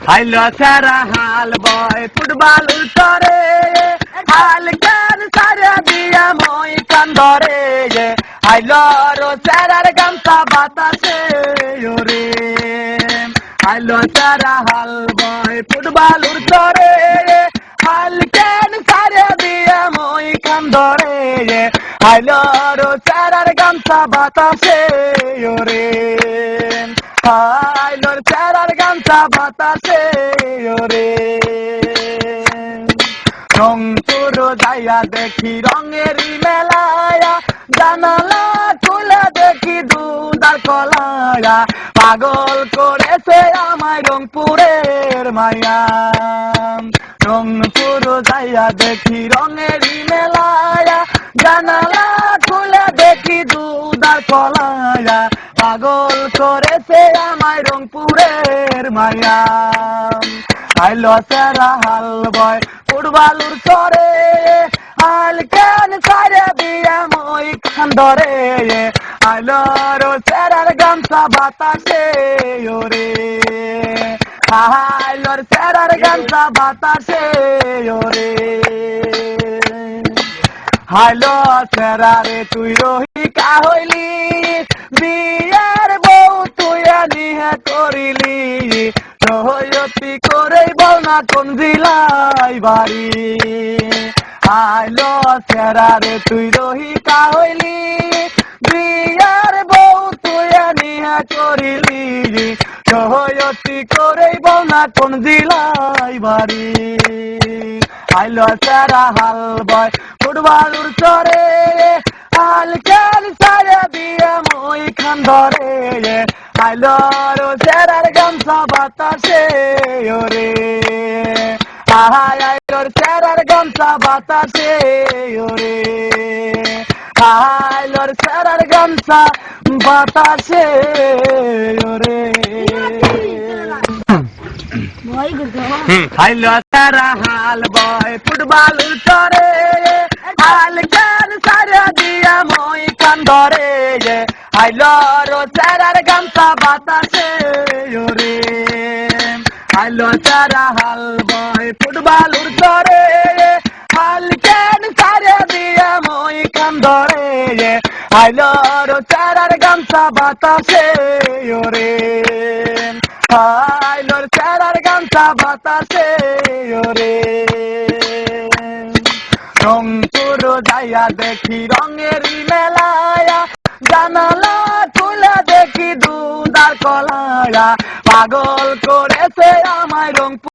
হাইলো সারা হাল বয় ফুটবল উল্টরে হাল কেন সারা দিয়া মই কান্দরে হাইলো রো সারার গামছা বাতাসে ওরে হাইলো সারা হাল বয় ফুটবল উল্টরে হাল কেন সারা দিয়া মই কান্দরে হাইলো রো সারার গামছা বাতাসে ওরে হাইলোর চেরার গামছা বাতাসে ওরে রংপুর যাইয়া দেখি রঙেরই মেলায়া জানালা খুলে দেখি দুধার কলায়া পাগল করেছে আমায় রংপুরের মায়া রংপুর যাইয়া দেখি রঙেরই মেলায়া জানালা খুলে দেখি দুধার কলায়া পাগল করেছে আমায় রংপুরের মায়া আইলো সেরা হাল বয় ফুটবলুর চরে হাল কেন সারে দিয়া মই খান্দরে আইলো রো সেরার গামছা বাতাসে ওরে আইলোর সেরার গামছা বাতাসে ওরে হাইলো সেরারে তুই রহিকা হইলি বিয়ার বউ তুই নিহে করিলি রহয়তি করেই বল না কোন জিলাই বাড়ি আইলো সেরারে তুই রহিকা হইলি বিয়ার বউ তুই নিহে করিলি রহয়তি করেই বল না কোন জিলাই বাড়ি আইলো সেরা হাল বয় ফুটবলুর চরে হাল কেন সারে দিয়ে মই খান্দরে আইলো রো সেরার গামছা বাতাসে ওরে আইলোর সেরার গামছা বাতাসে ওরে আইলোর সেরার গামছা বাতাসে ওরে হাইলো সারা হাল বয় ফুটবল উল্টরে হাল কেন সারা দিয়া মই কান্দরে হাইলো রো সারার গামছা বাতাসে ওরে হাইলো সারা হাল বয় ফুটবল উল্টরে হাল কেন সারা দিয়া মই কান্দরে হাইলো রো সারার গামছা বাতাসে ওরে হাইলোর চেরার গামছা বাতাসে ওরে রংপুর যাইয়া দেখি রঙেরই মেলায়া জানালা খুলে দেখি দুধার কলায়া পাগল করেছে আমায় রংপুর